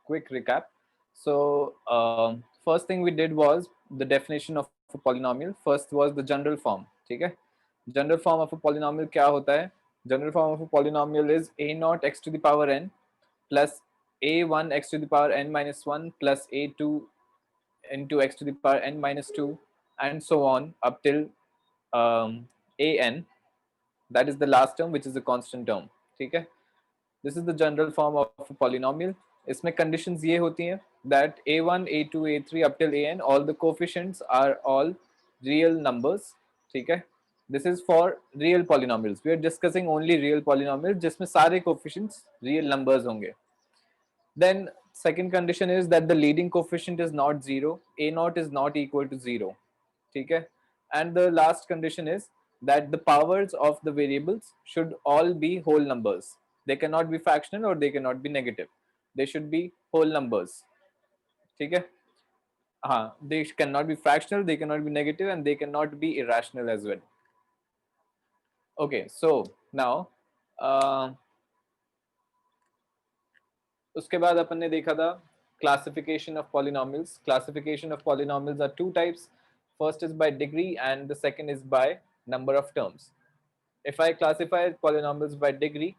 quick recap. So first thing we did was the definition of a polynomial. First was the general form. ठीक है, general form of a polynomial क्या होता है? General form of a polynomial is a naught x to the power n plus a1 x to the power n minus 1 plus a2 into x to the power n minus 2 and so on up till an. That is the last term, which is the constant term. ठीक है, this is the general form of polynomial. इसमें conditions ये होती हैं that a1 a2 a3 up till an all the coefficients are all real numbers. ठीक है, this is for real polynomials. We are discussing only real polynomial जिसमें सारे coefficients real numbers होंगे. Then second condition is that the leading coefficient is not zero, a naught is not equal to zero. Okay? And the last condition is that the powers of the variables should all be whole numbers. They cannot be fractional or they cannot be negative. They should be whole numbers. Okay? They cannot be fractional, they cannot be negative, and they cannot be irrational as well. Okay, so now उसके बाद अपन ने देखा था classification of polynomials. Classification of polynomials are two types. First is by degree and the second is by number of terms. If I classify polynomials by degree,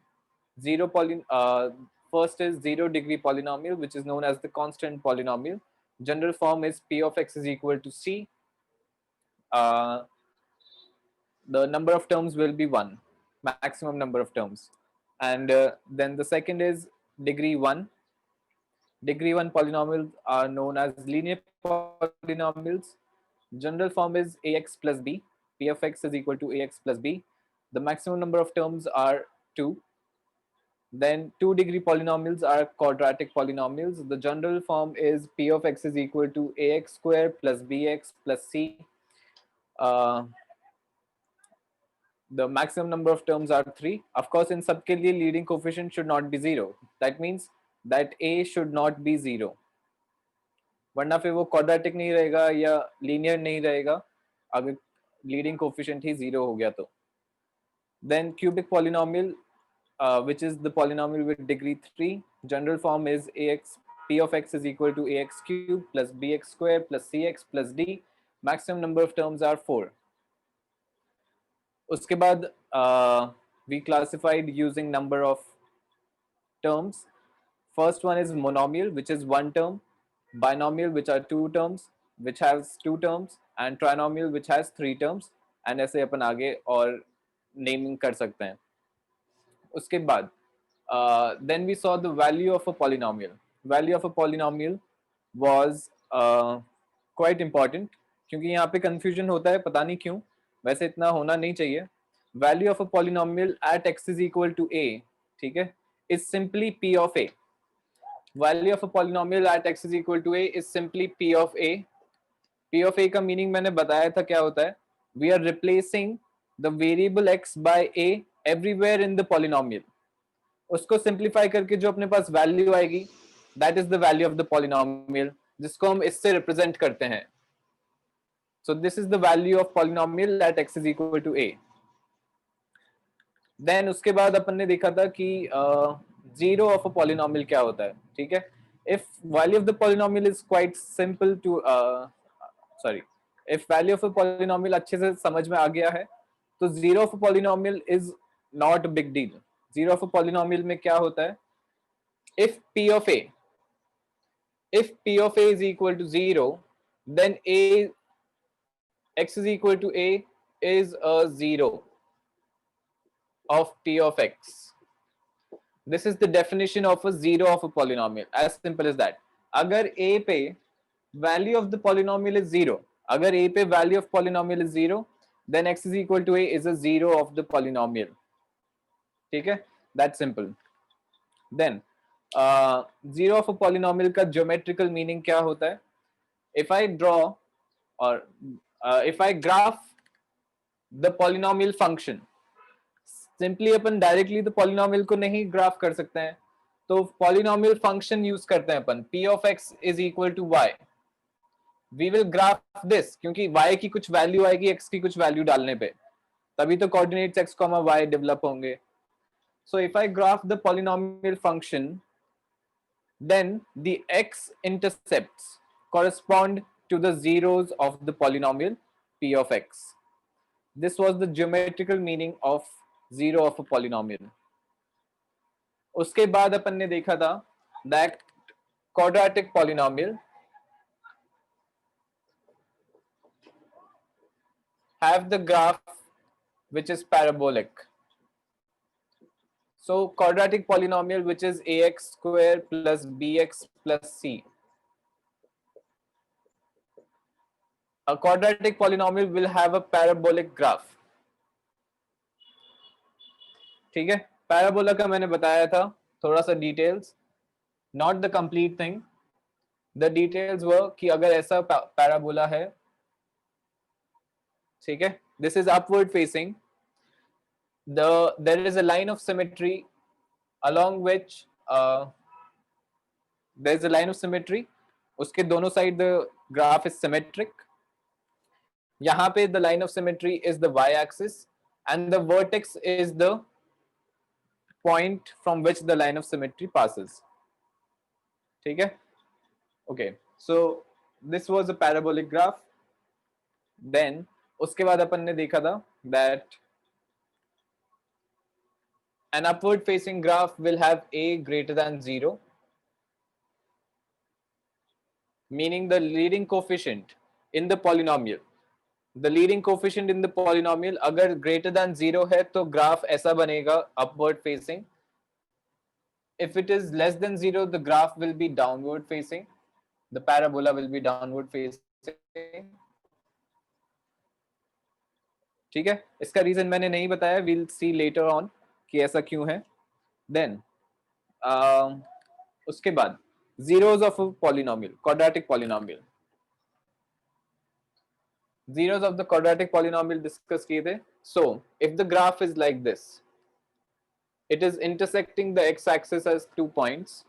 first is 0 degree polynomial, which is known as the constant polynomial. General form is p of x is equal to c. The number of terms will be 1, maximum number of terms. And then the second is degree 1. Degree 1 polynomials are known as linear polynomials. General form is ax plus b. P of x is equal to ax plus b. The maximum number of terms are 2. Then 2 degree polynomials are quadratic polynomials. The general form is p of x is equal to ax square plus bx plus c. The maximum number of terms are 3. Of course, in सबके लिए leading coefficient should not be 0. That means that a should not be 0. वरना फिर वो quadratic नहीं रहेगा या linear नहीं रहेगा अगर leading coefficient ही 0 हो गया तो. Then cubic polynomial, which is the polynomial with degree 3. General form is ax, p of x is equal to ax cube plus bx square plus cx plus d. Maximum number of terms are 4. उसके बाद we classified using number of terms. First one is monomial, which is one term, binomial, which are two terms, which has two terms, and trinomial, which has three terms. And ऐसे अपन आगे और naming कर सकते हैं. उसके बाद then we saw the value of a polynomial. Value of a polynomial was quite important क्योंकि यहाँ पे confusion होता है, पता नहीं क्यों, वैसे इतना होना नहीं चाहिए. Value of a polynomial at x is equal to a, ठीक है, is simply p of a. Value of a polynomial at x is equal to a is simply p of a. p of a का meaning मैंने बताया था क्या होता है. We are replacing the variable x by a everywhere in the polynomial. उसको simplify करके जो अपने पास value आएगी, that is the value of the polynomial, जिसको हम इससे represent करते हैं. So this is the value of polynomial at x is equal to a. Then उसके बाद अपन ने देखा था कि zero of a polynomial क्या होता है. ठीक है, if value of the polynomial is quite simple to if value of a polynomial अच्छे से समझ में आ गया है तो zero of a polynomial is not a big deal. Zero of a polynomial में क्या होता है, if p of a is equal to 0, then x is equal to a is a 0 of p of x. This is the definition of a zero of a polynomial. As simple as that. अगर a पे value of the polynomial is 0, अगर a पे value of polynomial is 0, then x is equal to a is a 0 of the polynomial. ठीक है, that's simple. Then zero of a polynomial का geometrical meaning क्या होता है. If I draw or if I graph the polynomial function, simply upon directly तो polynomial को नहीं graph कर सकते हैं, तो पॉलिनोमियल फंक्शन यूज करते हैं अपन. p of x is equal to y. We will graph this क्योंकि y की कुछ वैल्यू आएगी x की कुछ वैल्यू डालने पे, तभी तो कोऑर्डिनेट्स x, y डेवलप होंगे. So if I graph the polynomial function then the x-intercepts correspond to the zeros of the polynomial p of x. This was the geometrical meaning of zero of a polynomial. उसके बाद अपन ने देखा था that quadratic polynomial have the graph which is parabolic. So quadratic polynomial which is ax square plus bx plus c. A quadratic polynomial will have a parabolic graph. ठीक है, parabola का मैंने बताया था थोड़ा सा details, not the complete thing. The details were कि अगर ऐसा पैराबोला है, ठीक है, this is upward facing, there is a line of symmetry along which there is a line of symmetry, उसके दोनों side the graph is symmetric. यहाँ पे the line of symmetry is the y axis and the vertex is the point from which the line of symmetry passes. ठीक है, okay, so this was a parabolic graph. Then उसके बाद अपन ने देखा था that an upward facing graph will have a greater than 0, meaning the leading coefficient in the polynomial, the leading coefficient in the polynomial अगर greater than 0 है तो graph ऐसा बनेगा upward facing. If it is less than 0, the graph will be downward facing, the parabola will be downward facing. ठीक है, इसका reason मैंने नहीं बताया, we'll see later on कि ऐसा क्यों है. Then उसके बाद zeros of a polynomial, quadratic polynomial. Zeros of the quadratic polynomial discuss किए थे. So if the graph is like this, it is intersecting the x-axis as 2 points,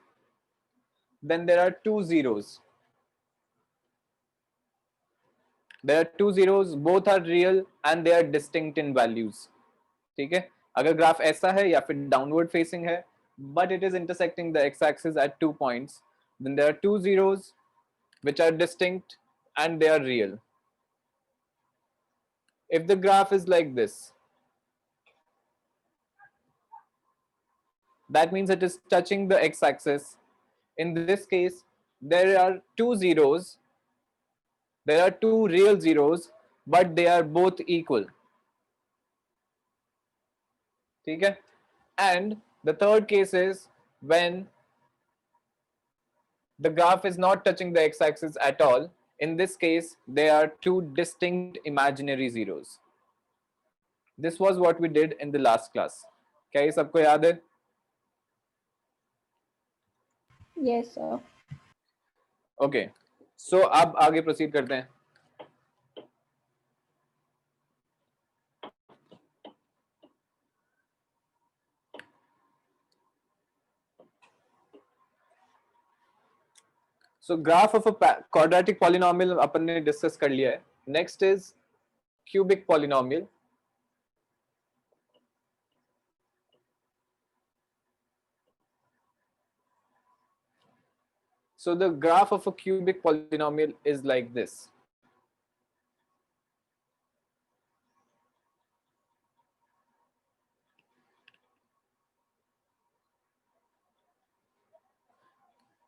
then there are two zeros. There are two zeros, both are real and they are distinct in values. ठीक है, अगर graph ऐसा है या फिर downward facing है, but it is intersecting the x-axis at 2 points, then there are two zeros which are distinct and they are real. If the graph is like this, that means it is touching the x-axis. In this case, there are two zeros, there are two real zeros, but they are both equal. ठीक है, and the third case is when the graph is not touching the x-axis at all. In this case, there are two distinct imaginary zeros. This was what we did in the last class. क्या ये सबको याद है? Yes, sir. Okay, so अब आगे proceed करते हैं. So graph of a quadratic polynomial अपन ने discuss कर लिया है. Next is cubic polynomial. So the graph of a cubic polynomial is like this.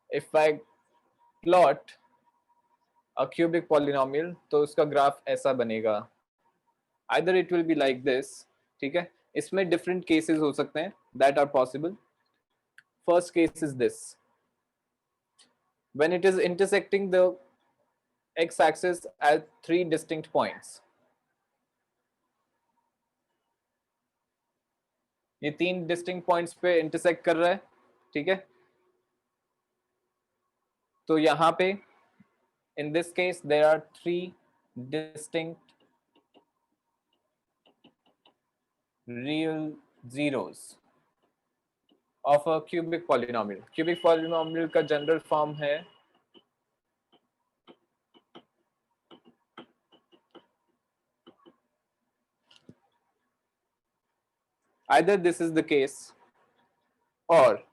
If I plot a cubic polynomial, तो उसका ग्राफ ऐसा बनेगा. Either it will be like this, ठीक है, इसमें different cases हो सकते हैं that are possible. First case is this, when it is intersecting the x-axis at three distinct points. ये तीन distinct points पे intersect कर रहा है, ठीक है, तो यहाँ पे in this case there are three distinct real zeros of a cubic polynomial. Cubic polynomial का general form है either this is the case or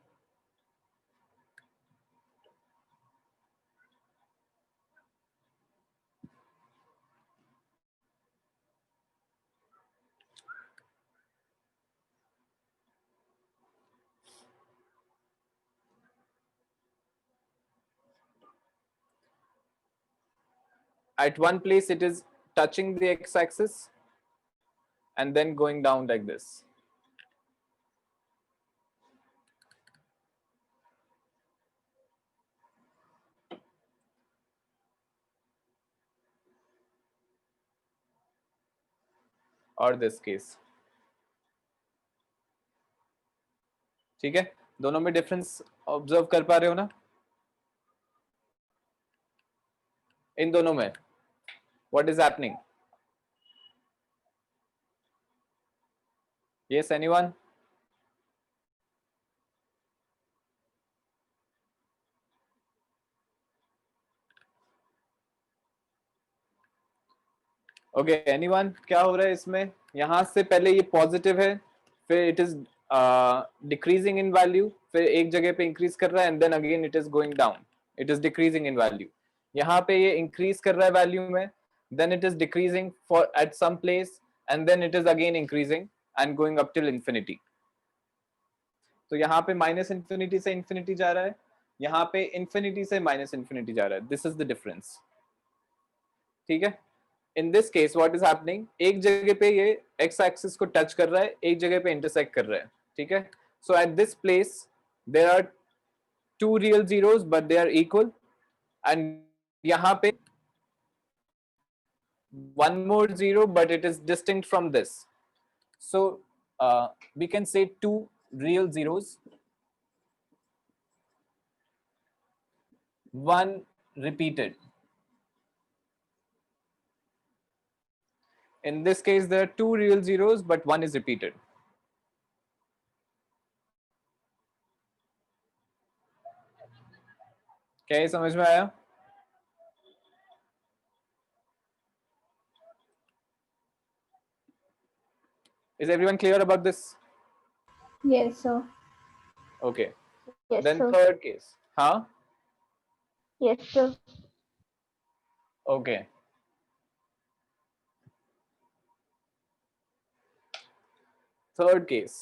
at one place it is touching the x-axis and then going down like this. और this case. ठीक है, दोनों में difference observe कर पा रहे हो ना? इन दोनों में what is happening? Yes, anyone? Okay, anyone? क्या हो रहा है इसमें? यहां से पहले ये पॉजिटिव है, फिर it is decreasing in value, फिर एक जगह पे इंक्रीज कर रहा है and then again it is going down, it is decreasing in value. यहाँ पे ये इंक्रीज कर रहा है वैल्यू में, then it is decreasing for at some place and then it is again increasing and going up till infinity. तो यहाँ पे माइनस इंफिनिटी से इंफिनिटी जा रहा है, यहाँ पे इंफिनिटी से माइनस इंफिनिटी जा रहा है. This is the difference. ठीक है, in this case what is happening, एक जगह पे ये एक्स एक्सिस को टच कर रहा है, एक जगह पे इंटरसेक्ट कर रहा है. ठीक है, so at this place there are two real zeros but they are equal, and यहाँ पे one more zero but it is distinct from this. So we can say two real zeros, one repeated. In this case there are two real zeros but one is repeated. क्या ये समझ में आया? Is everyone clear about this? Yes, sir. Okay. Yes, Then sir. third case. Huh? Yes, sir. Okay. Third case.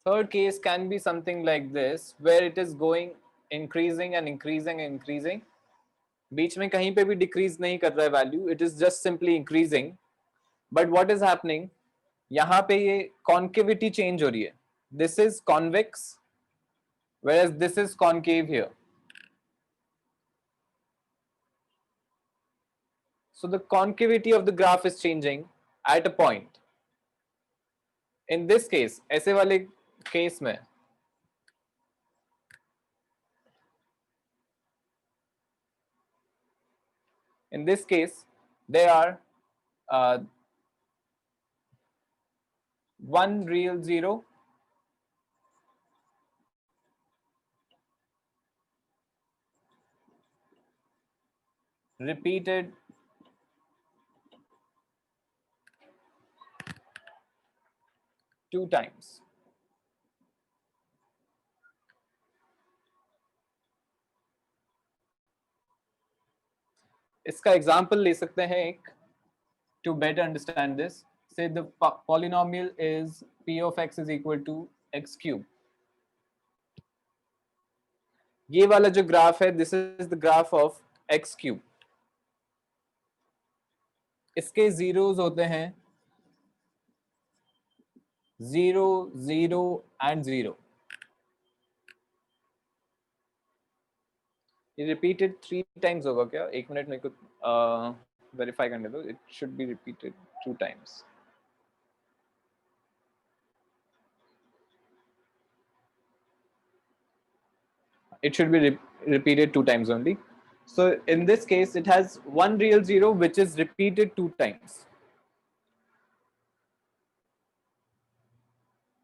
Third case can be something like this, where it is going increasing and increasing and increasing. बीच में कहीं पे भी decrease नहीं कर रहा है value, it is just simply increasing. But what is happening, यहाँ पे ये कॉन्केविटी चेंज हो रही है. This is convex whereas this is concave here. So the concavity of the graph is changing at a point. In this case, ऐसे वाले case में in this case there are one real zero repeated two times. इसका example ले सकते हैं एक, to better understand this. Say the polynomial is p of x is equal to x cube. ये वाला जो ग्राफ है, this is the graph of x cube. इसके zeros होते हैं 0, 0 and 0. ये repeated 3 times होगा क्या? एक मिनट मेरे को verify करने दो. It should be repeated 2 times. It should be repeated 2 times only. So in this case, it has one real zero which is repeated 2 times.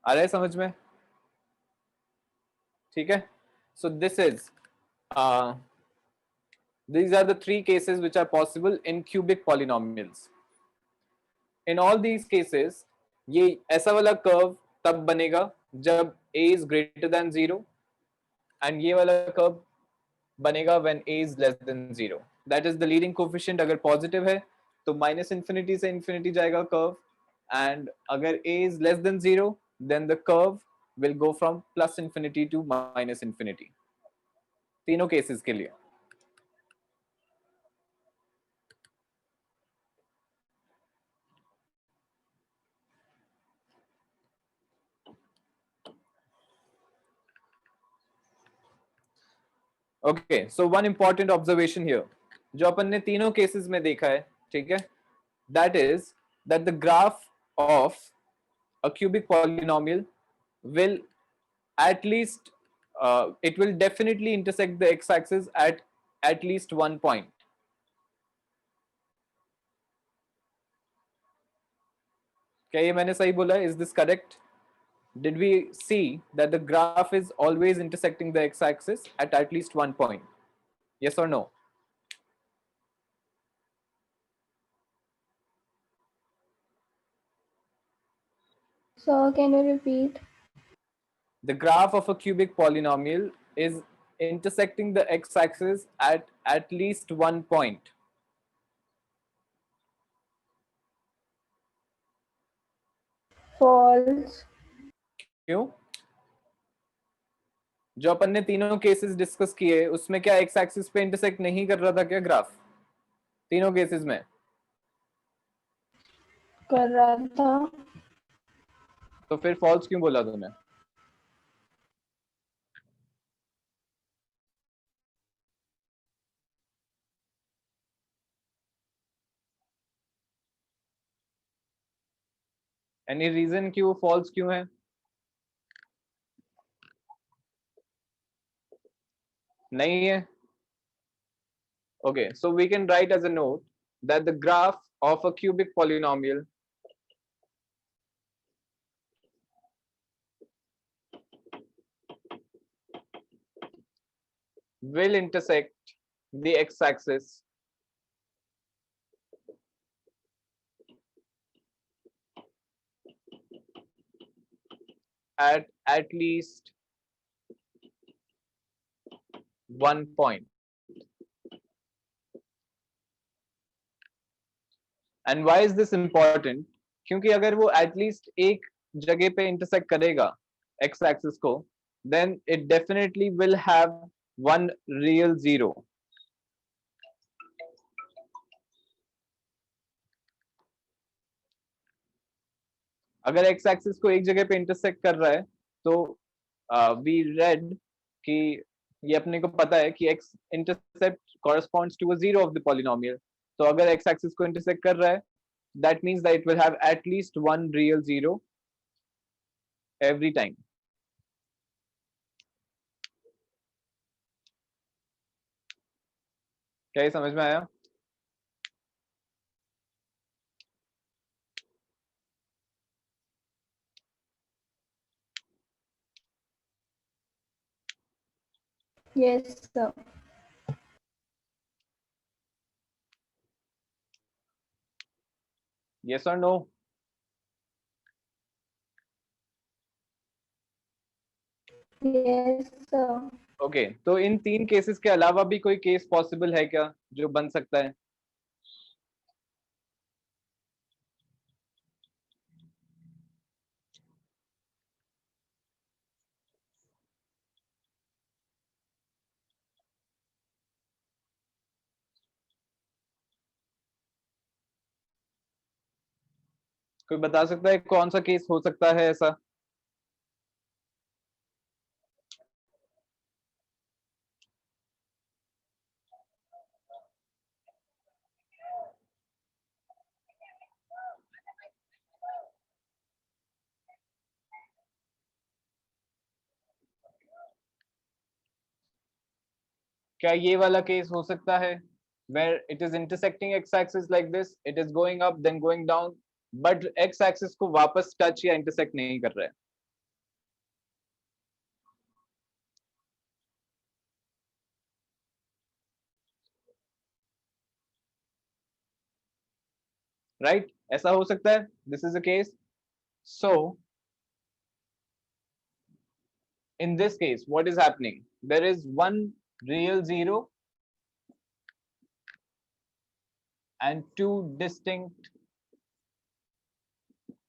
आ रहा है समझ में? ठीक है. So this is these are the 3 cases which are possible in cubic polynomials. In all these cases, ये ऐसा वाला curve तब बनेगा जब a is greater than 0, and ये वाला curve बनेगा when a is less than 0. That is the leading coefficient. अगर positive है तो minus infinity से infinity जाएगा curve, and अगर a is less than 0 then the curve will go from plus infinity to minus infinity. तीनों cases के लिए। Okay, so one important observation here, जो अपन ने तीनों केसेस में देखा है, ठीक है, that is that the graph of a cubic polynomial will at least it will definitely intersect the x-axis at least one point. क्या ये मैंने सही बोला? Is this correct? Did we see that the graph is always intersecting the x-axis at least one point? Yes or no? So can you repeat? The graph of a cubic polynomial is intersecting the x-axis at least one point. False. क्यों? जो अपन ने तीनों cases discuss किए उसमें क्या x axis पे intersect नहीं कर रहा था क्या ग्राफ तीनों केसेस में? कर रहा था। तो फिर फॉल्स क्यों बोला तूने? एनी रीजन क्यों फॉल्स क्यों है? नहीं है? Okay, so we can write as a note that the graph of a cubic polynomial will intersect the x-axis at least one point. And why is this important? क्योंकि अगर वो at least एक जगह पे intersect करेगा x-axis को, then it definitely will have one real zero. अगर x axis को एक जगह पे इंटरसेक्ट कर रहा है तो वी रेड कि ये अपने को पता है कि x intercept corresponds to a zero of the polynomial, तो अगर एक्स एक्सिस को इंटरसेक्ट कर रहा है that means that it will have at least one real zero every time. क्या ये समझ में आया? Yes, sir. यस और नो? Yes, sir. ओके, तो इन तीन केसेस के अलावा भी कोई केस पॉसिबल है क्या जो बन सकता है? कोई बता सकता है कौन सा केस हो सकता है ऐसा? क्या ये वाला केस हो सकता है where it is intersecting x axis like this, it is going up then going down, but x axis को वापस टच या इंटरसेक्ट नहीं कर रहा है? राइट, ऐसा हो सकता है, this is a case. So in this case what is happening, there is one real zero and two distinct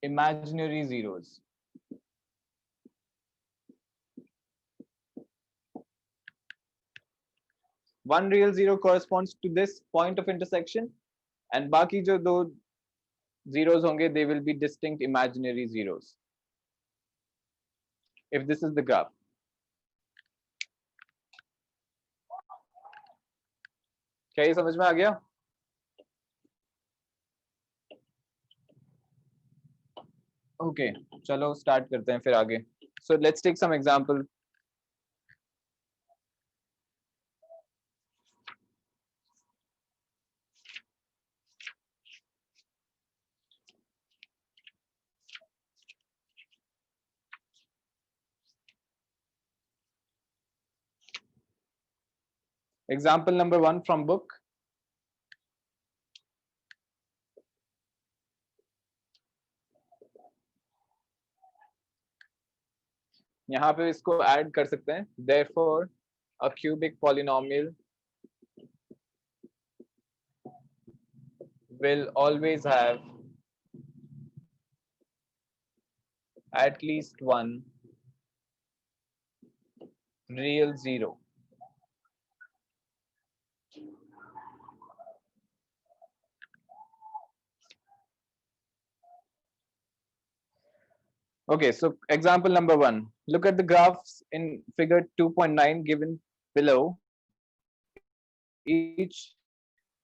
imaginary zeros. one real zero corresponds to this point of intersection, and बाकी जो दो zeros होंगे, they will be distinct imaginary zeros. If this is the graph. क्या ये समझ में आ गया? Okay, चलो start करते हैं फिर आगे. So let's take some example. Example number 1 from book. यहाँ पे इसको ऐड कर सकते हैं. Therefore, a cubic polynomial will always have at least one real zero. Okay, so example number 1. Look at the graphs in figure 2.9 given below. Each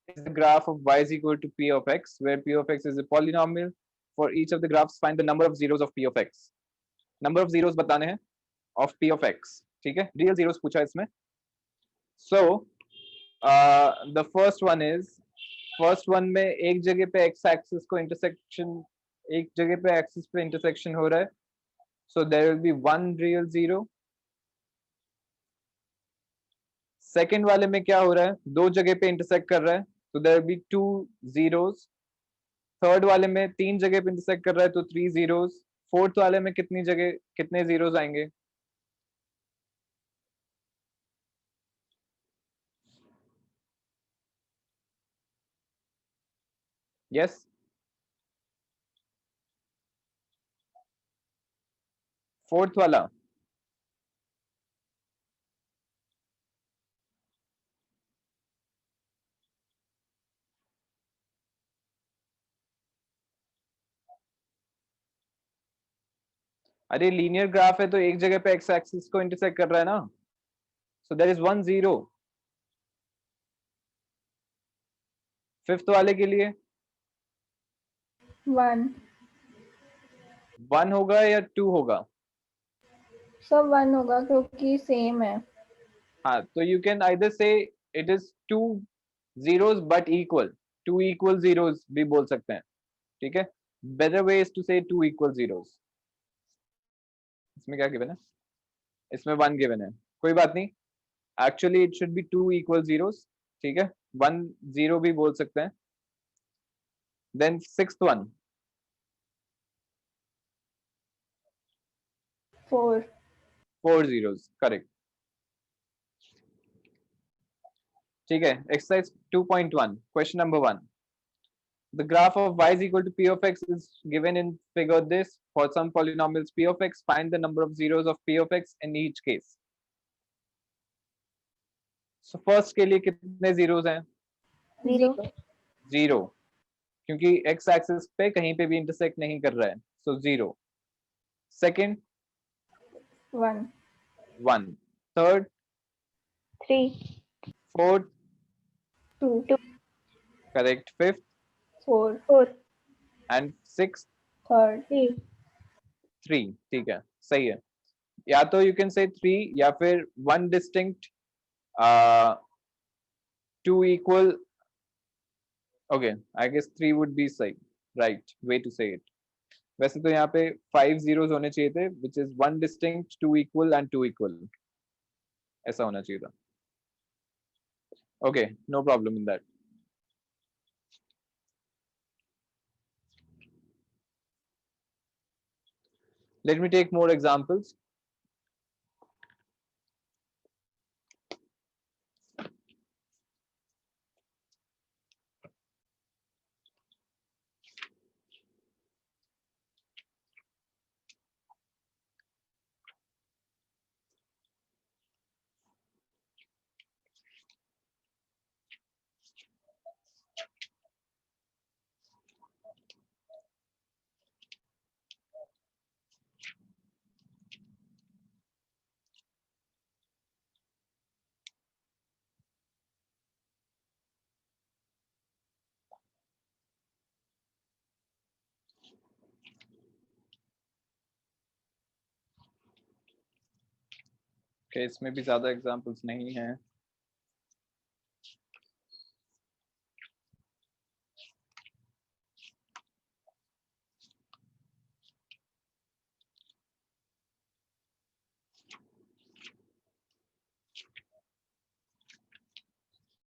is the graph of y is equal to p of x, where p of x is a polynomial. For each of the graphs, find the number of zeros of p of x. Number of zeros बताने हैं of p of x. ठीक है? Real zeros पूछा इसमें. So the first one में एक जगह पे x axis को intersection, एक जगह पे axis पे intersection हो रहा है. So there will be one real zero. Second वाले में क्या हो रहा है? दो जगह पे intersect कर रहा है. So there will be two zeros. Third वाले में तीन जगह पे intersect कर रहा है तो three zeros. Fourth वाले में कितनी जगह कितने zeros आएंगे? Yes. Fourth वाला. अरे लीनियर ग्राफ है तो एक जगह पे एक्स एक्सिस को इंटरसेक्ट कर रहा है ना. So there is one zero. Fifth वाले के लिए वन. वन होगा या टू होगा? सब वन होगा क्योंकि सेम है. हाँ, तो you can either say it is two zeros but equal. Two equal zeros भी बोल सकते हैं. ठीक है? Better way is to say two equal zeros. इसमें क्या गिवन है? इसमें वन गिवन है. कोई बात नहीं. Actually it should be two equal zeros. ठीक है? वन जीरो भी बोल सकते हैं. Then sixth one. Four. Four zeros. Correct. ठीक है. Exercise 2.1 question number 1. The graph of y is equal to p of x is given in figure this. For some polynomials p of x, find the number of zeros of p of x in each case. So first के लिए कितने zeros हैं? Zero. Zero. क्योंकि x axis पे कहीं पे भी intersect नहीं कर रहा है. So zero. Second, one. one. Third, three. fourth, two. correct. Fifth four. Four. and sixth, third. Three. three. ठीक है, सही है. या तो you can say three या फिर one distinct two equal. Okay, I guess three would be right way to say it. वैसे तो यहाँ पे 5 zeros होने चाहिए थे, which is one distinct, two equal and two equal. ऐसा होना चाहिए था. Okay, no problem in that. Let me take more examples. okay, इसमें भी ज्यादा एग्जांपल्स नहीं हैं.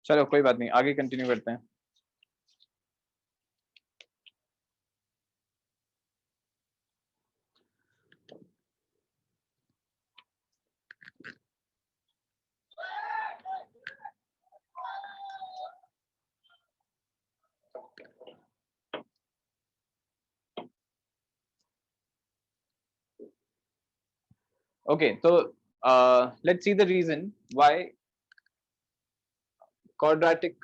चलो कोई बात नहीं, आगे कंटिन्यू करते हैं. Okay, so let's see the reason why quadratic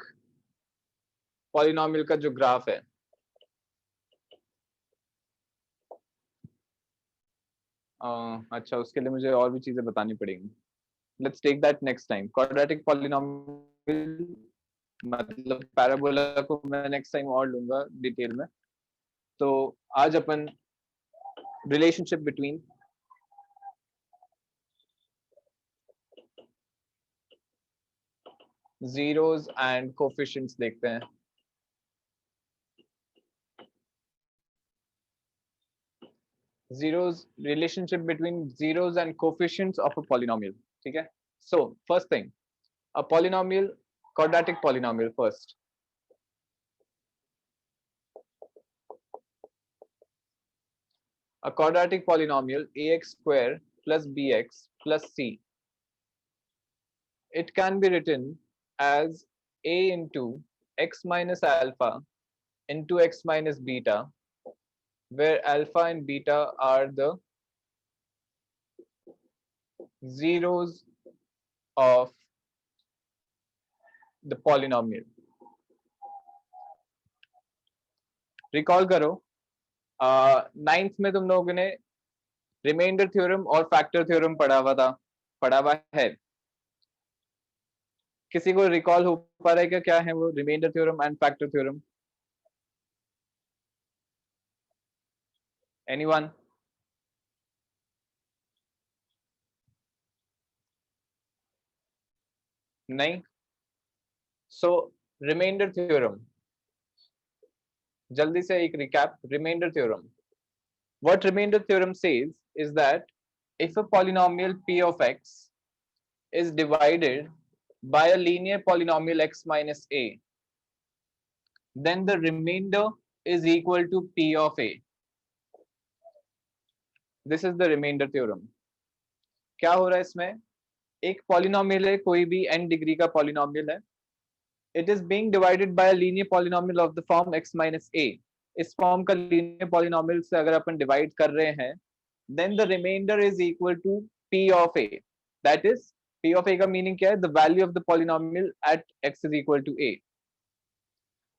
polynomial का जो ग्राफ है, अच्छा उसके लिए मुझे और भी चीजें बतानी पड़ेंगी. Let's take that next time. Quadratic polynomial मतलब पैराबोला को मैं नेक्स्ट टाइम और लूंगा डिटेल में. तो आज अपन relationship between zeros and coefficients देखते हैं. Zeros, relationship between zeros and coefficients of a polynomial. ठीक है. So first thing, a polynomial, quadratic polynomial first. A quadratic polynomial ax square plus bx plus c. It can be written as a into x minus alpha into x minus beta, where alpha and beta are the zeros of the polynomial. Recall करो, ninth में तुम लोगों ने remainder theorem और factor theorem पढ़ा हुआ है. किसी को रिकॉल हो पा रहा है क्या है वो remainder theorem and factor theorem? Anyone? नहीं. सो रिमाइंडर थ्योरम, जल्दी से एक recap. Remainder theorem, what remainder theorem says is that if a polynomial p of x is divided by a linear polynomial x minus a, then the remainder is equal to p of a. This is the remainder theorem. क्या हो रहा है इसमें? एक polynomial है, कोई भी n degree का पॉलिनोमियल है. It is being divided by a linear polynomial of the form x minus a. इस फॉर्म का लीनियर पॉलिनोमियल से अगर अपन डिवाइड कर रहे हैं, then the remainder is equal to p of a. That is, p of a का meaning क्या है? The value of the polynomial at x is equal to a.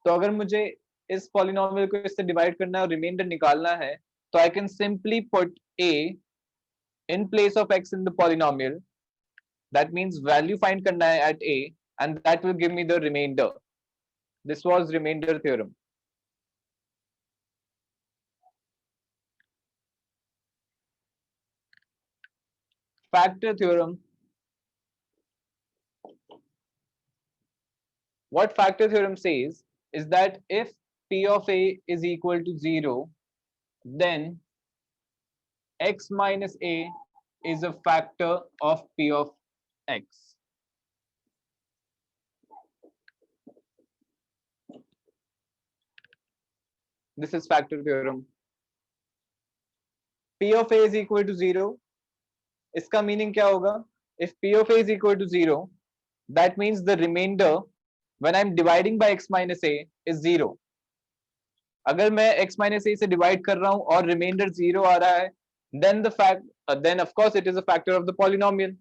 तो अगर मुझे इस पॉलिनोमियल को इससे डिवाइड करना है और रिमाइंडर निकालना है, तो I can simply put a in place of x in the polynomial. That means value find करना है at a, and that will give me the remainder. This was remainder theorem. Factor theorem. What factor theorem says is that if p of a is equal to 0, then x minus a is a factor of p of x. This is factor theorem. p of a is equal to 0. इसका meaning क्या होगा? If p of a is equal to 0, that means the remainder when I'm dividing by x minus a is 0. अगर मैं x minus a से divide कर रहा हूं और रिमाइंडर 0 आ रहा है, then of course it is a factor of the polynomial.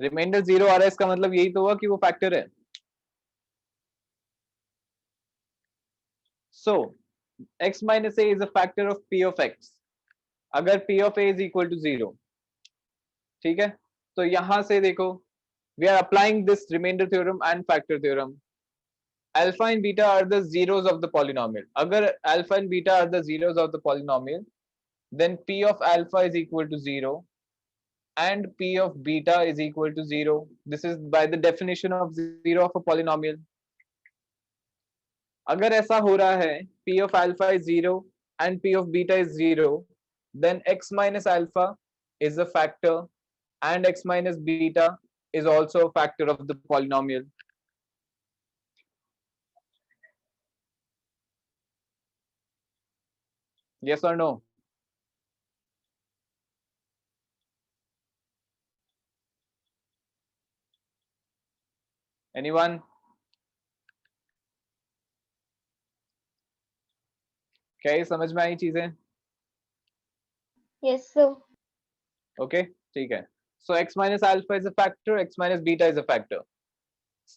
Remainder 0 आ रहा है, इसका मतलब यही तो हुआ कि वो फैक्टर है. So x minus a is a factor of p of x अगर p of a is equal to 0. ठीक है. तो यहां से देखो, we are applying this remainder theorem and factor theorem. Alpha and beta are the zeros of the polynomial. अगर alpha and beta are the zeros of the polynomial, then p of alpha is equal to 0 and p of beta is equal to 0. This is by the definition of 0 of a polynomial. अगर ऐसा हो रहा है p of alpha is 0 and p of beta is 0, then x minus alpha is a factor and x minus beta is also a factor of the polynomial. Yes or no? Anyone? क्या ये समझ में आई चीजें? Yes, sir. Okay, ठीक है. So x minus alpha is a factor, x minus beta is a factor.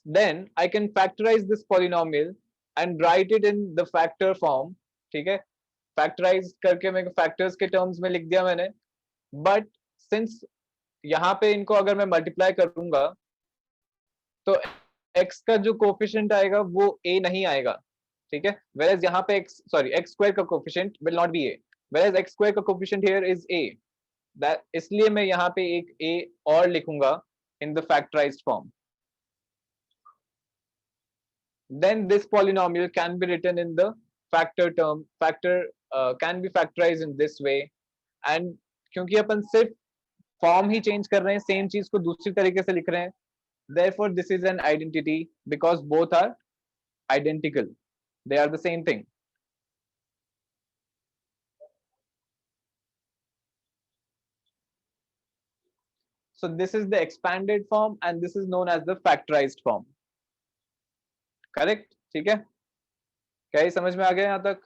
Then I can factorize this polynomial and write it in the factor form. ठीक है, factorise करके मेरे फैक्टर्स के terms में लिख दिया मैंने. बट सिंस यहाँ पे इनको अगर मैं मल्टीप्लाई करूंगा तो x का जो कोफिशिएंट आएगा वो a नहीं आएगा. ठीक है, whereas यहाँ पे x स्क्वायर का coefficient will not be a, whereas x square का coefficient here is a. that इसलिए मैं यहाँ पे एक a और लिखूंगा in the factorized form. Then this polynomial can be written in the factor term. Can be factorized in this way. And क्योंकि अपन सिर्फ फॉर्म ही चेंज कर रहे हैं, सेम चीज को दूसरी तरीके से लिख रहे हैं, therefore this is an identity because both are identical, they are the same thing. So this is the expanded form and this is known as the factorized form. Correct? ठीक है, क्या ये समझ में आ गया यहाँ तक?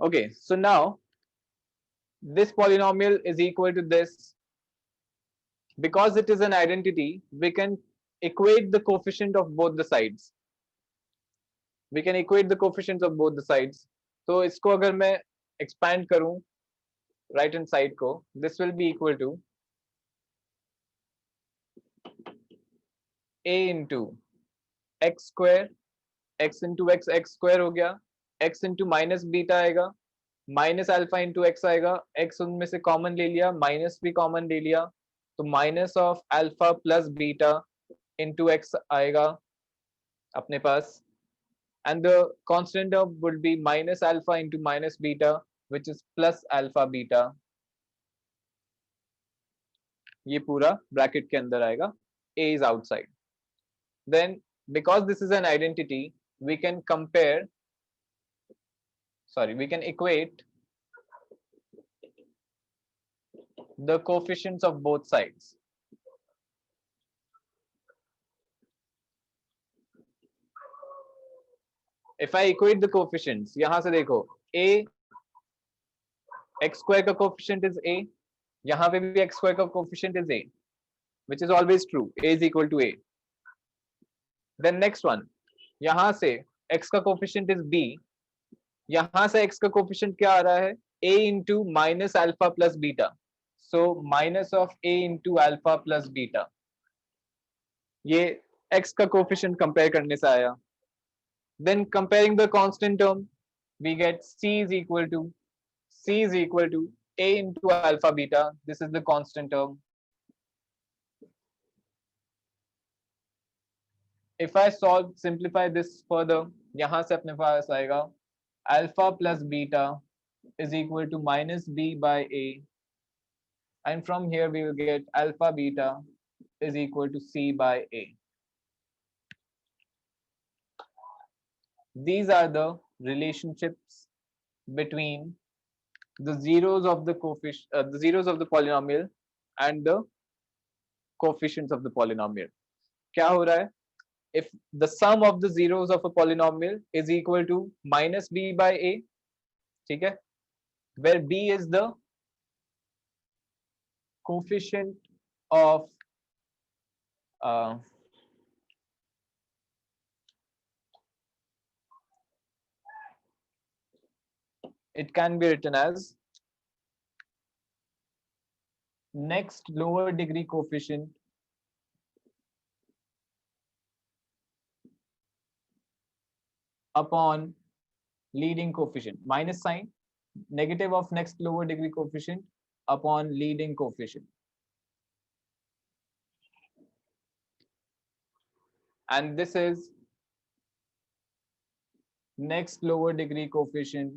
Okay, so now this polynomial is equal to this. Because it is an identity, we can equate the coefficient of both the sides. We can equate the coefficients of both the sides. तो इसको अगर मैं expand करूं right hand side को, this will be equal to a into x square, x into x square हो गया, x into minus beta आएगा, minus alpha into x आएगा, x उनमें से कॉमन ले लिया, माइनस भी कॉमन ले लिया, तो minus of alpha plus beta into x आएगा अपने पास, and the constant term would be minus alpha into minus beta, which is plus alpha beta. ये पूरा ब्रैकेट के अंदर आएगा, a is outside. Then because this is an identity, we can equate the coefficients of both sides. If I equate the coefficients, यहाँ से देखो, a x square का coefficient is a, यहाँ पे भी x square का coefficient is a, which is always true. A is equal to a. Then next one, यहाँ से x का coefficient is b, यहाँ से x का coefficient क्या आ रहा है? a into minus alpha plus beta. So minus of a into alpha plus beta. ये x का coefficient compare करने से आया. Then comparing the constant term, we get c is equal to a into alpha beta. This is the constant term. If I simplify this further, यहाँ से अपने पास आएगा alpha plus beta is equal to minus b by a, and from here we will get alpha beta is equal to c by a. These are the relationships between the zeros of the polynomial and the coefficients of the polynomial. क्या हो रहा है? If the sum of the zeros of a polynomial is equal to minus b by a, ठीक है, where b is the coefficient of it can be written as next lower degree coefficient upon leading coefficient, minus sign, negative of next lower degree coefficient upon leading coefficient. And this is next lower degree coefficient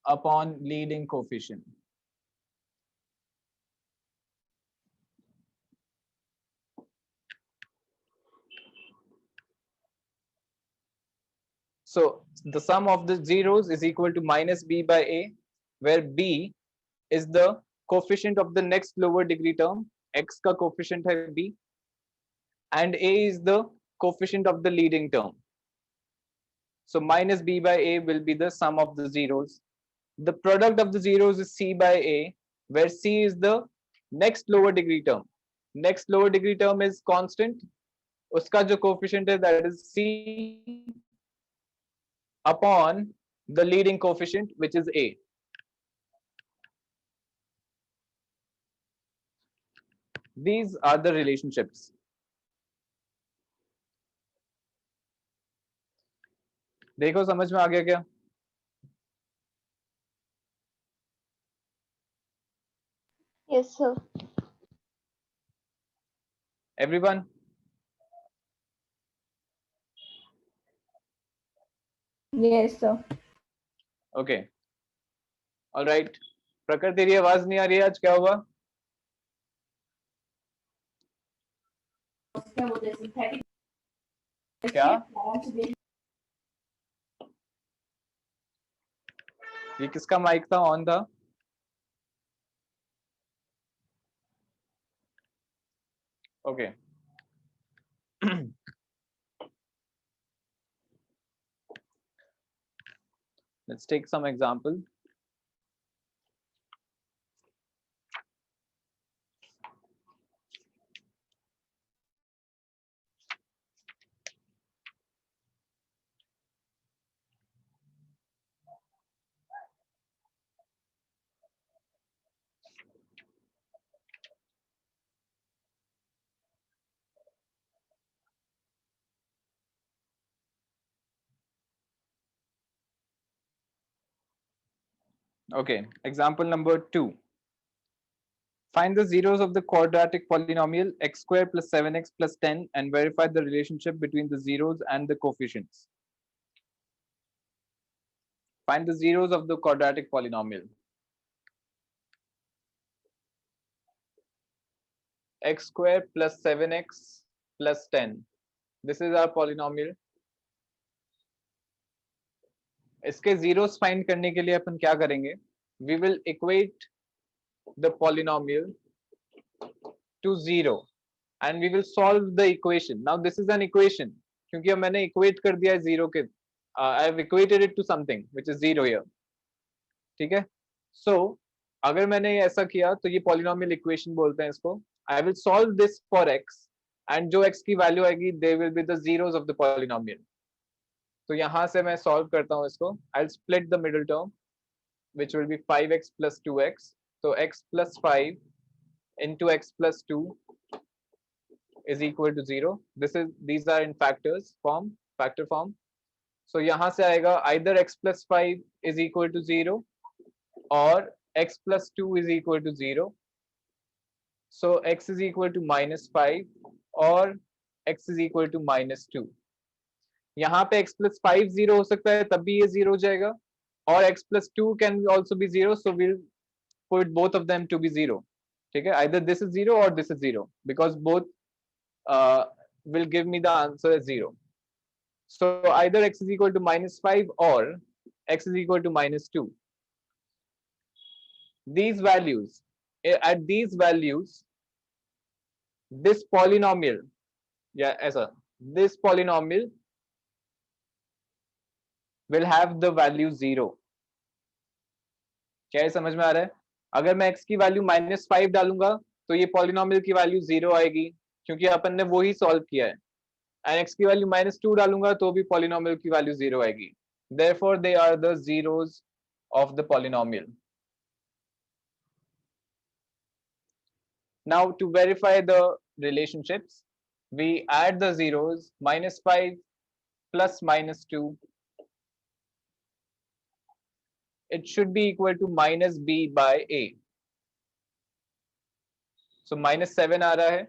upon leading coefficient. So the sum of the zeros is equal to minus b by a, where b is the coefficient of the next lower degree term, x ka coefficient hai b, and a is the coefficient of the leading term. So minus b by a will be the sum of the zeros. The product of the zeros is c by a, where c is the next lower degree term. Next lower degree term is constant. Uska jo coefficient hai, that is c upon the leading coefficient, which is a. These are the relationships. देखो समझ में आ गया क्या? Yes, sir. Everyone? Yes, sir. Okay. All right. प्रकर तेरी आवाज नहीं आ रही है आज, क्या हुआ? क्या? ये किसका माइक था, ऑन था? Okay. Let's take some example. Okay, example number 2. Find the zeros of the quadratic polynomial x squared plus 7x plus 10 and verify the relationship between the zeros and the coefficients. Find the zeros of the quadratic polynomial. X squared plus 7x plus 10. This is our polynomial. इसके zeros find करने के लिए अपन क्या करेंगे? We will equate the polynomial to 0 and we will solve the equation. Now this is an equation क्योंकि अब मैंने equate कर दिया है 0 के, I have equated it to something which is 0 here. ठीक है? So अगर मैंने ऐसा किया तो ये polynomial equation बोलते हैं इसको. I will solve this for x and जो x की value आएगी they will be the zeros of the polynomial. तो यहाँ से मैं solve करता हूँ इसको. I'll split the middle term which will be 5x plus 2x. So x plus 5 into x plus 2 is equal to 0. These are in factors form, factor form. So यहाँ से आएगा either x plus 5 is equal to 0 or x plus 2 is equal to 0. So x is equal to minus 5 or x is equal to minus 2. यहाँ पे x plus 5 0 हो सकता है, तब भी ये 0 हो जाएगा, और x plus 2 can also be 0, so we'll put both of them to be 0. ठीक है? Either this is 0 or this is 0 because both will give me the answer as 0. So either x is equal to minus 5 or x is equal to minus 2. These values, at these values, this polynomial, yeah, ऐसा, this polynomial will have the value 0. क्या ये समझ में आ रहा है? अगर मैं x की वैल्यू -5 डालूंगा तो ये पॉलिनोमियल की वैल्यू 0 आएगी क्योंकि अपन ने वो ही सॉल्व किया है, एंड x की वैल्यू -2 डालूंगा तो भी पॉलिनोमियल की वैल्यू 0 आएगी. Therefore they are the zeros of the polynomial. Now to verify the relationships, we add the zeros, -5 plus -2, it should be equal to minus b by a. So -7 आ रहा है,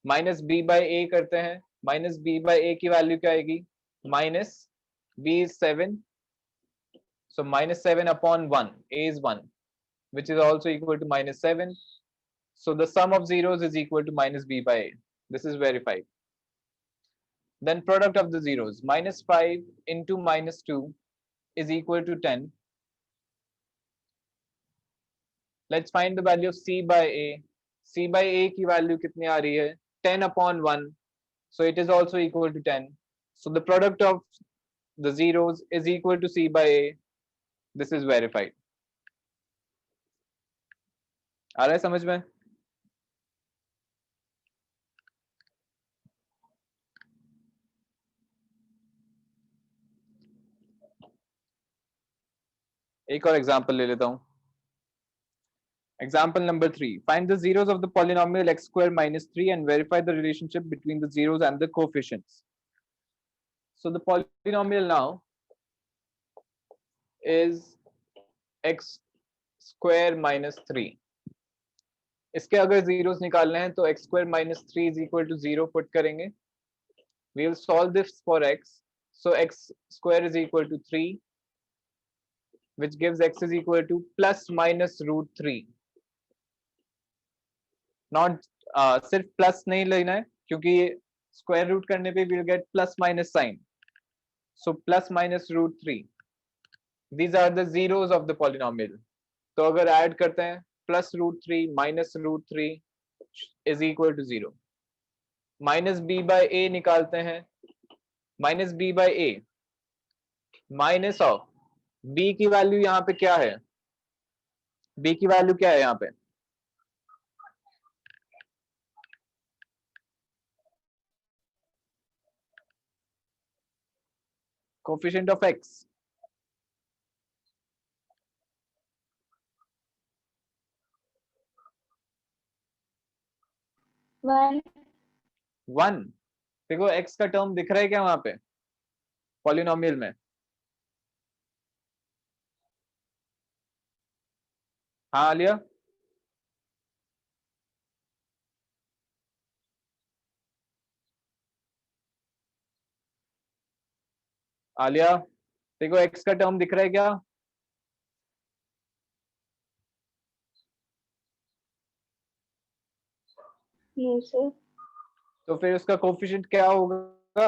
minus B by ए करते हैं, minus B by ए की value क्या आएगी, minus B is 7, so -7 upon 1, a is 1, which is also equal to -7. So the sum of zeros is equal to minus b by a. This is verified. Then product of the zeros, -5 into -2 is equal to 10. Let's find the value of c by a. c by a की value कितनी आ रही है, 10 upon 1, so it is also equal to 10. So the product of the zeros is equal to c by a. This is verified. आ रहा है समझ में? एक और एग्जांपल ले लेता हूं. Example number 3. Find the zeros of the polynomial x square minus 3 and verify the relationship between the zeros and the coefficients. So the polynomial now is x square minus 3. इसके अगर zeros निकालने हैं तो x square minus 3 is equal to 0 put करेंगे. We will solve this for x. So x square is equal to 3, which gives x is equal to plus minus root 3. Not सिर्फ plus नहीं लेना है क्योंकि square root करने पे will get plus minus sign, so plus minus root 3. These are the zeros of the polynomial. तो अगर add करते हैं plus root 3 minus root 3 is equal to 0. Minus B by A निकालते हैं, minus B by A minus of B की value यहाँ पे क्या है, बी की वैल्यू क्या है यहाँ पे, कोफिशिएंट ऑफ एक्स, 1. देखो x का टर्म दिख रहा है क्या वहां पे पॉलिनोमियल में, हाँ आलिया, आलिया देखो x का टर्म दिख रहा है क्या, यस सर. तो फिर उसका कोफिशिएंट क्या होगा,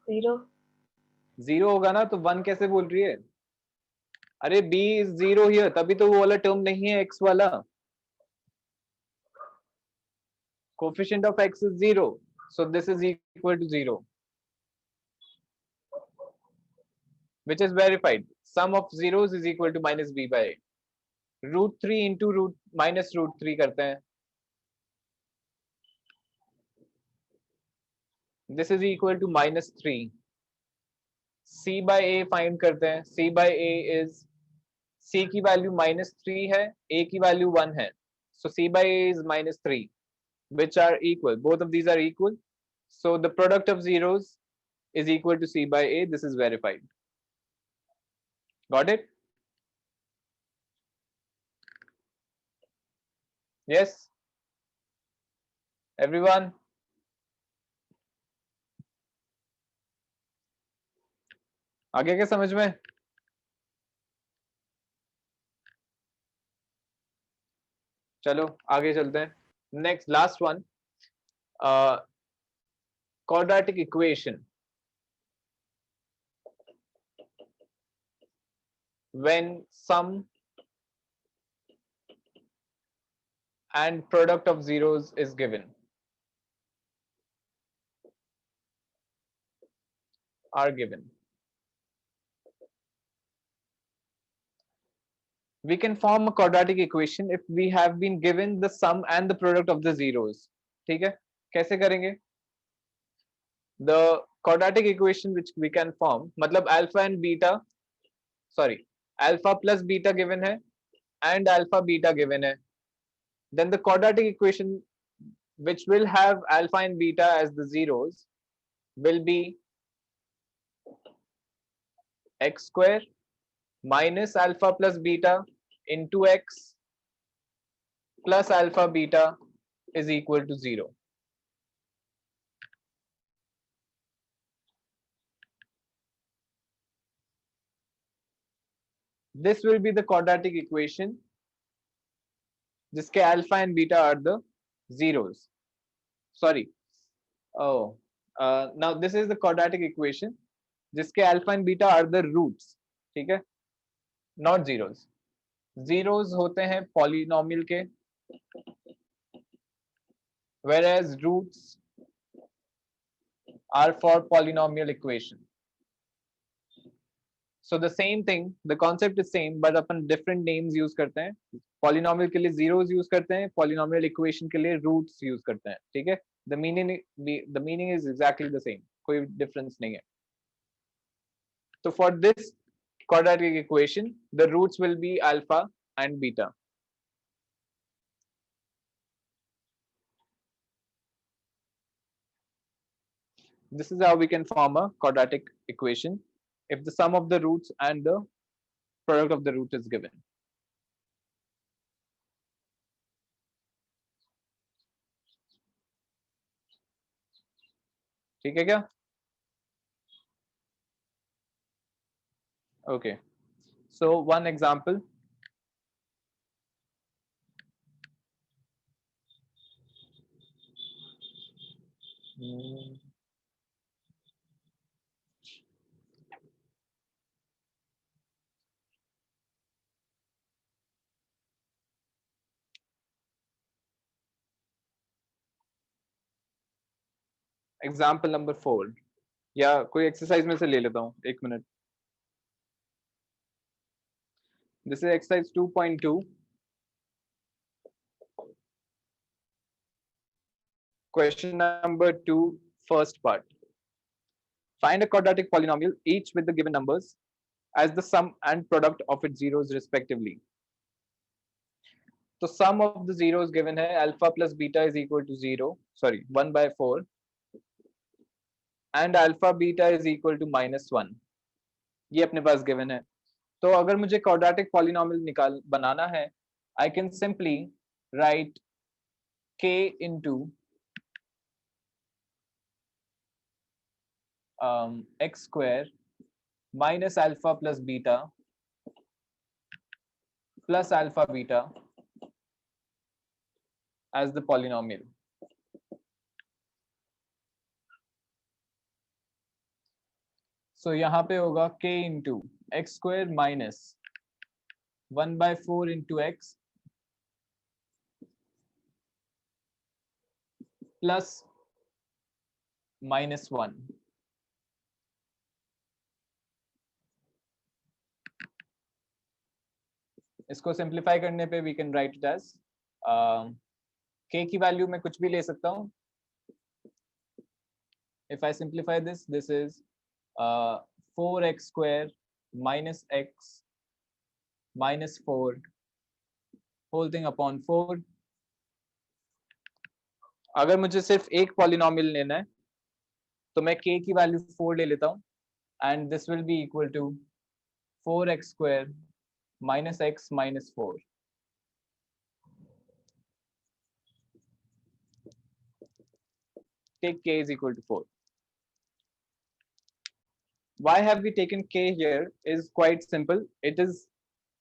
0. 0 होगा ना, तो 1 कैसे बोल रही है, अरे b इज 0 हियर, तभी तो वो वाला टर्म नहीं है x वाला. Coefficient of x is 0, so this is equal to 0, which is verified. Sum of zeros is equal to minus b by a. Root 3 into root minus root 3 करते हैं, this is equal to -3. c bye a find करते हैं, c bye a इज, c की value -3 है, a की value 1 है, so c by a is -3, which are equal, both of these are equal, so the product of zeros is equal to c by a. This is verified. Got it? Yes, everyone? आगे क्या समझ में, चलो आगे चलते हैं. Next last one, quadratic equation when sum and product of zeros is given, are given. We can form a quadratic equation if we have been given the sum and the product of the zeros. ठीक है, कैसे करेंगे, the quadratic equation which we can form, मतलब alpha and beta, sorry, alpha plus beta given है and alpha beta given है, then the quadratic equation which will have alpha and beta as the zeros will be x square minus alpha plus beta into x plus alpha beta is equal to 0. This will be the quadratic equation जिसके alpha and beta are the zeros. Sorry. Oh, now this is the quadratic equation जिसके alpha and beta are the roots. ठीक है? Not zeros. Zeros होते हैं polynomial के, whereas roots are for polynomial equation. So the same thing, the concept is same, but upon different names use करते हैं. Polynomial के लिए zeros use करते हैं, polynomial equation के लिए roots use करते हैं. ठीक है? The meaning is exactly the same. कोई difference नहीं है. So for this quadratic equation, the roots will be alpha and beta. This is how we can form a quadratic equation if the sum of the roots and the product of the root is given. ठीक है क्या? Okay. So one example. Example number 4 या कोई exercise में से ले लेता हूँ 1 minute. This is exercise 2.2. Question number 2, first part. Find a quadratic polynomial, each with the given numbers as the sum and product of its zeros respectively. So sum of the zeros given है alpha plus beta is equal to 0, sorry 1/4, and alpha beta is equal to -1. ये अपने पास given है. तो अगर मुझे quadratic polynomial बनाना है, I can simply write k into x square minus alpha plus beta plus alpha beta as the polynomial. So यहाँ पे होगा k into x square minus 1/4 into x plus -1. इसको सिंप्लीफाई करने पे we can write it as k की value में कुछ भी ले सकता हूँ. If I simplify this, this is 4x square minus x minus 4 whole thing upon 4. अगर मुझे सिर्फ एक पॉलिनोमियल लेना है तो मैं k की वैल्यू 4 ले लेता हूँ, and this will be equal to 4x square minus x minus 4. Take k is equal to 4. Why have we taken k here is quite simple. It is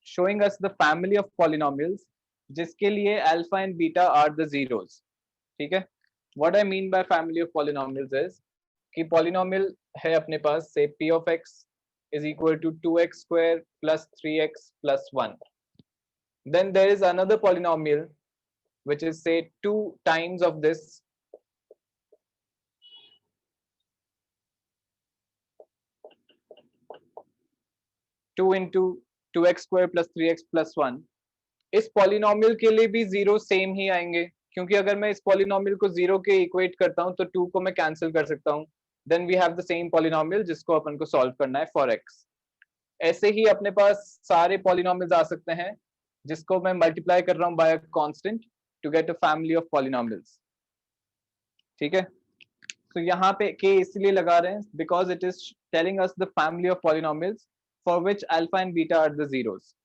showing us the family of polynomials जिसके लिए alpha and beta are the zeros. ठीक है? What I mean by family of polynomials is कि polynomial है अपने पास say p of x is equal to 2x square plus 3x plus 1. Then there is another polynomial which is say 2 times of this two into 2x square plus 3x plus 1. इस polynomial के लिए भी zero same ही आएंगे, क्योंकि अगर मैं इस polynomial को जीरो के इक्वेट करता हूं तो 2 को मैं कैंसिल कर सकता हूं. Then we have the same polynomial जिसको अपन को सॉल्व करना है फॉर x. ऐसे ही अपने पास सारे पॉलिनोमियल्स आ सकते हैं जिसको मैं मल्टीप्लाई कर रहा हूं by a constant to get a family of polynomials. ठीक है, तो यहाँ पे k इसलिए लगा रहे हैं because it is telling us the family of polynomials for which alpha and beta are the zeros.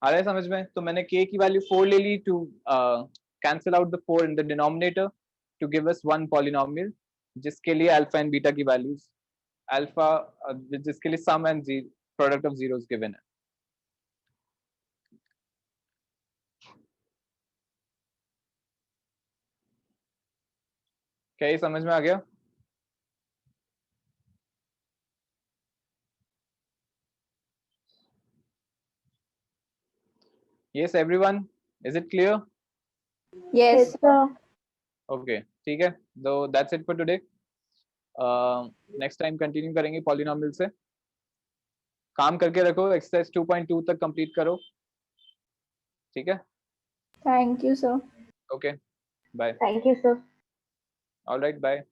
आ रहा है समझ में? तो मैंने k की वैल्यू 4 ले ली to cancel out the 4 in the denominator to give us one polynomial जिसके लिए अल्फा एंड बीटा की वैल्यूज अल्फा जिसके लिए sum and product of zeros given है। क्या ये समझ में आ गया? Yes everyone, is it clear? Yes, sir. Okay, ठीक है, so that's it for today. Next time continue करेंगे पॉलिनोमियल से। काम करके रखो, एक्सरसाइज 2.2 तक कंप्लीट करो, ठीक है? Thank you, sir. Okay, bye. Thank you, sir. Alright, bye.